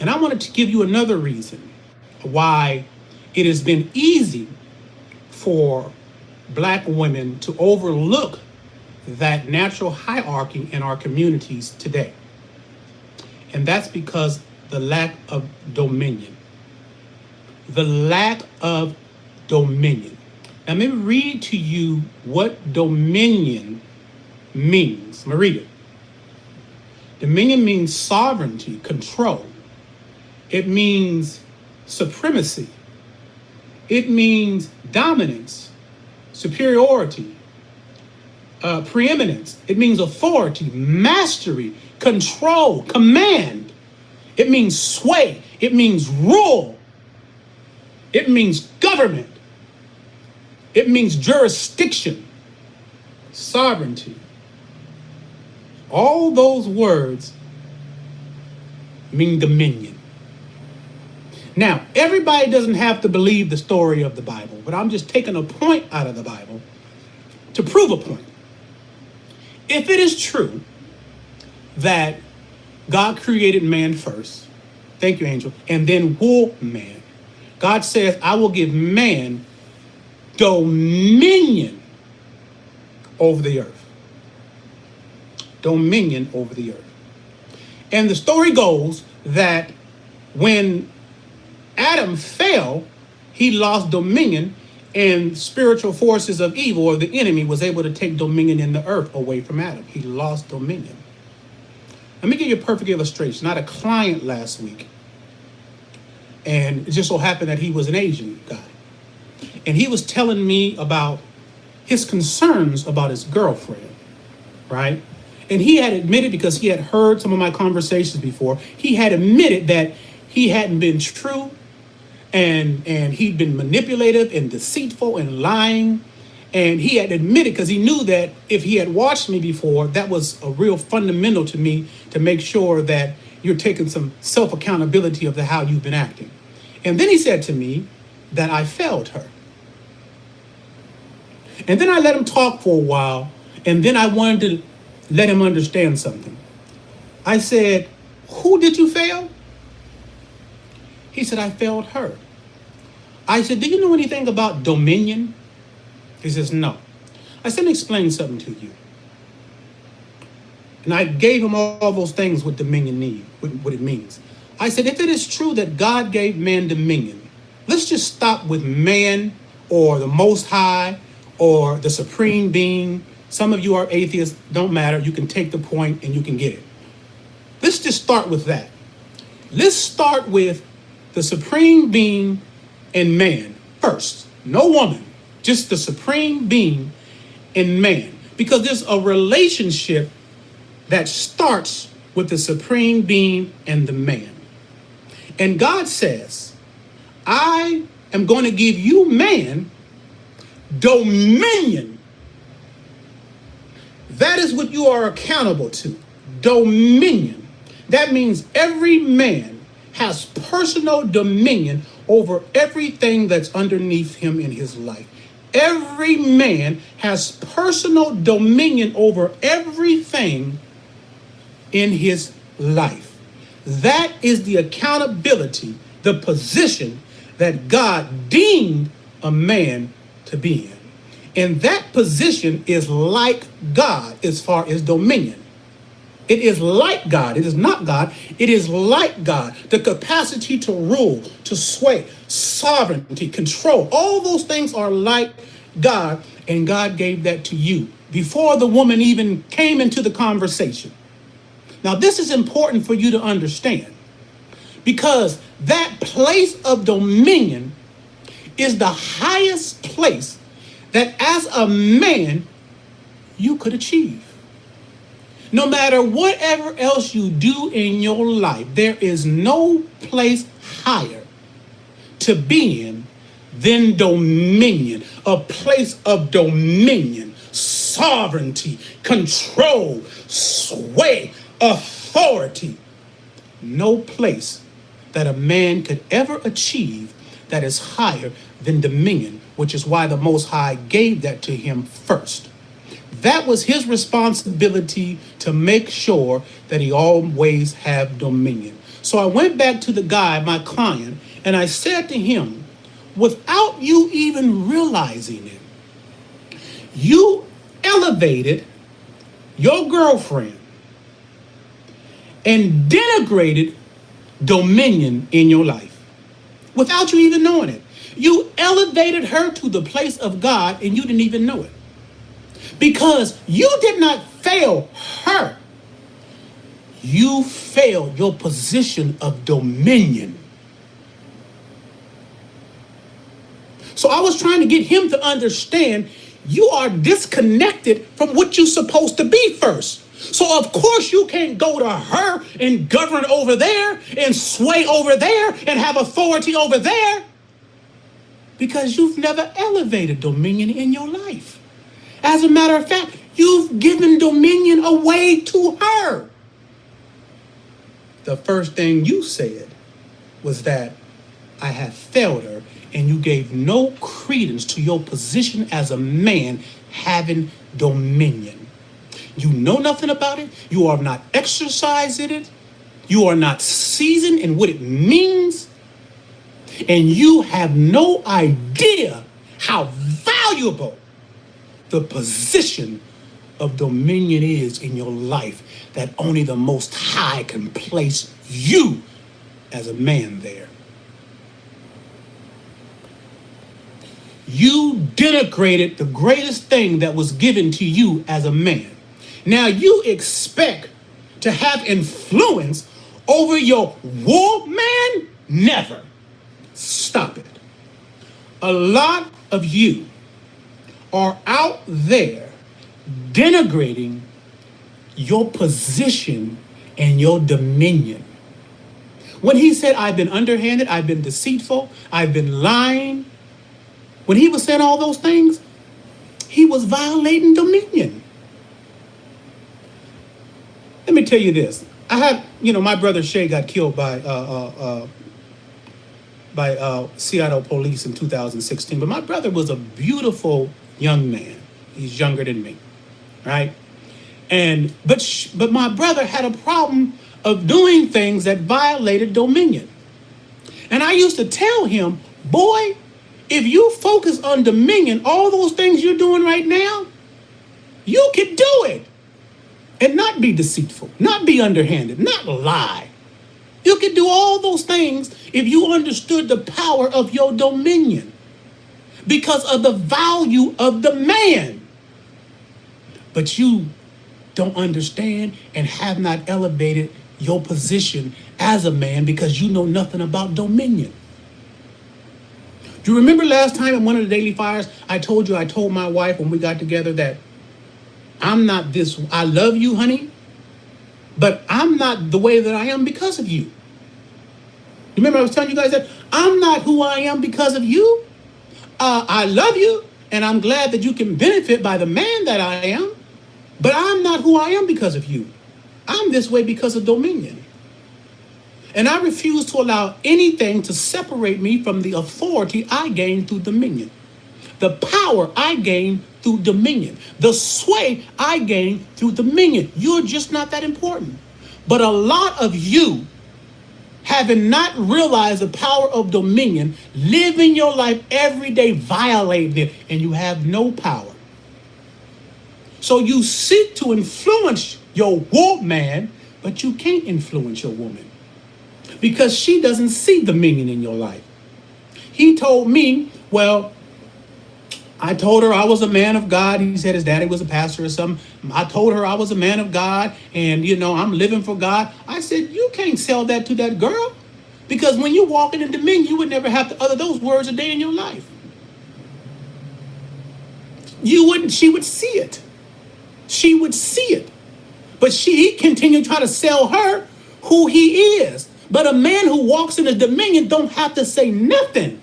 And I wanted to give you another reason why it has been easy for black women to overlook that natural hierarchy in our communities today. And that's because the lack of dominion. The lack of dominion. Now, let me read to you what dominion means. I'm going to read it. Dominion means sovereignty, control. It means supremacy. It means dominance, superiority, preeminence. It means authority, mastery, control, command. It means sway. It means rule. It means government. It means jurisdiction, sovereignty. All those words mean dominion. Now, everybody doesn't have to believe the story of the Bible, but I'm just taking a point out of the Bible to prove a point. If it is true that God created man first, thank you, Angel, and then woman, God says, I will give man dominion over the earth. Dominion over the earth. And the story goes that when Adam fell, he lost dominion, and spiritual forces of evil, or the enemy, was able to take dominion in the earth away from Adam. He lost dominion. Let me give you a perfect illustration. I had a client last week, and it just so happened that he was an Asian guy. And he was telling me about his concerns about his girlfriend, right? And he had admitted, because he had heard some of my conversations before, he had admitted that he hadn't been true, and he'd been manipulative and deceitful and lying. And he had admitted, because he knew that if he had watched me before, that was a real fundamental to me, to make sure that you're taking some self-accountability of how you've been acting. And then he said to me that I failed her. And then I let him talk for a while, and then I wanted to let him understand something. I said, who did you fail? He said, I failed her. I said, do you know anything about dominion? He says, no. I said, let me explain something to you. And I gave him all those things what dominion means, what it means. I said, if it is true that God gave man dominion, let's just stop with man or the Most High or the Supreme Being. Some of you are atheists, don't matter. You can take the point and you can get it. Let's just start with that. Let's start with the Supreme Being and man first. No woman, just the Supreme Being and man. Because there's a relationship that starts with the Supreme Being and the man. And God says, I am going to give you, man, dominion. That is what you are accountable to. Dominion. That means every man has personal dominion over everything that's underneath him in his life. Every man has personal dominion over everything in his life. That is the accountability, the position that God deemed a man to be in. And that position is like God as far as dominion. It is like God. It is not God. It is like God. The capacity to rule, to sway, sovereignty, control. All those things are like God, and God gave that to you before the woman even came into the conversation. Now, this is important for you to understand, because that place of dominion is the highest place that as a man you could achieve. No matter whatever else you do in your life, there is no place higher to be in than dominion. A place of dominion, sovereignty, control, sway, authority. No place that a man could ever achieve that is higher than dominion, which is why the Most High gave that to him first. That was his responsibility, to make sure that he always have dominion. So I went back to the guy, my client, and I said to him, without you even realizing it, you elevated your girlfriend and denigrated dominion in your life without you even knowing it. You elevated her to the place of God and you didn't even know it. Because you did not fail her. You failed your position of dominion. So I was trying to get him to understand you are disconnected from what you're supposed to be first. So of course you can't go to her and govern over there and sway over there and have authority over there because you've never elevated dominion in your life. As a matter of fact, you've given dominion away to her. The first thing you said was that I have failed her, and you gave no credence to your position as a man having dominion. You know nothing about it. You are not exercising it. You are not seasoned in what it means. And you have no idea how valuable the position of dominion is in your life, that only the Most High can place you as a man there. You denigrated the greatest thing that was given to you as a man. Now you expect to have influence over your woman? Never. Stop it. A lot of you are out there denigrating your position and your dominion. When he said, I've been underhanded, I've been deceitful, I've been lying, when he was saying all those things, he was violating dominion. Let me tell you this. I had, my brother Shay got killed by Seattle police in 2016. But my brother was a beautiful young man. He's younger than me, right? But my brother had a problem of doing things that violated dominion. And I used to tell him, boy, if you focus on dominion, all those things you're doing right now, you can do it. And not be deceitful, not be underhanded, not lie. You could do all those things if you understood the power of your dominion because of the value of the man. But you don't understand and have not elevated your position as a man because you know nothing about dominion. Do you remember last time in one of the daily fires, I told my wife when we got together that I'm not this, I love you, honey, but I'm not the way that I am because of you. Remember I was telling you guys that I'm not who I am because of you. I love you, and I'm glad that you can benefit by the man that I am, but I'm not who I am because of you. I'm this way because of dominion. And I refuse to allow anything to separate me from the authority I gained through dominion, the power I gained through dominion, the sway I gained through dominion. You're just not that important. But a lot of you, having not realized the power of dominion, living your life every day violating it, and you have no power. So you seek to influence your woman, but you can't influence your woman because she doesn't see dominion in your life. He told me, well, I told her I was a man of God. He said his daddy was a pastor or something. I told her I was a man of God and, I'm living for God. I said, you can't sell that to that girl because when you're walking in dominion, you would never have to utter those words a day in your life. She would see it. She would see it. But he continued trying to sell her who he is. But a man who walks in his dominion don't have to say nothing.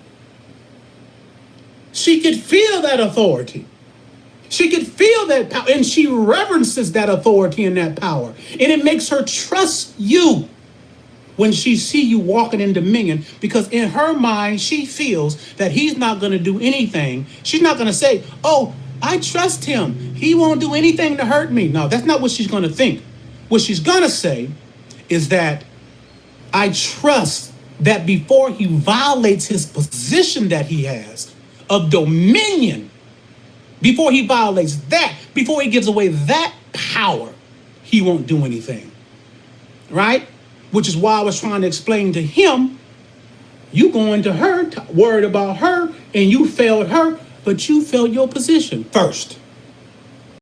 She could feel that authority. She could feel that power, and she reverences that authority and that power. And it makes her trust you when she see you walking in dominion, because in her mind, she feels that he's not going to do anything. She's not going to say, oh, I trust him. He won't do anything to hurt me. No, that's not what she's going to think. What she's going to say is that I trust that before he violates his position that he has of dominion, before he violates that, before he gives away that power, he won't do anything. Right? Which is why I was trying to explain to him, you going to her, worried about her, and you failed her, but you failed your position first.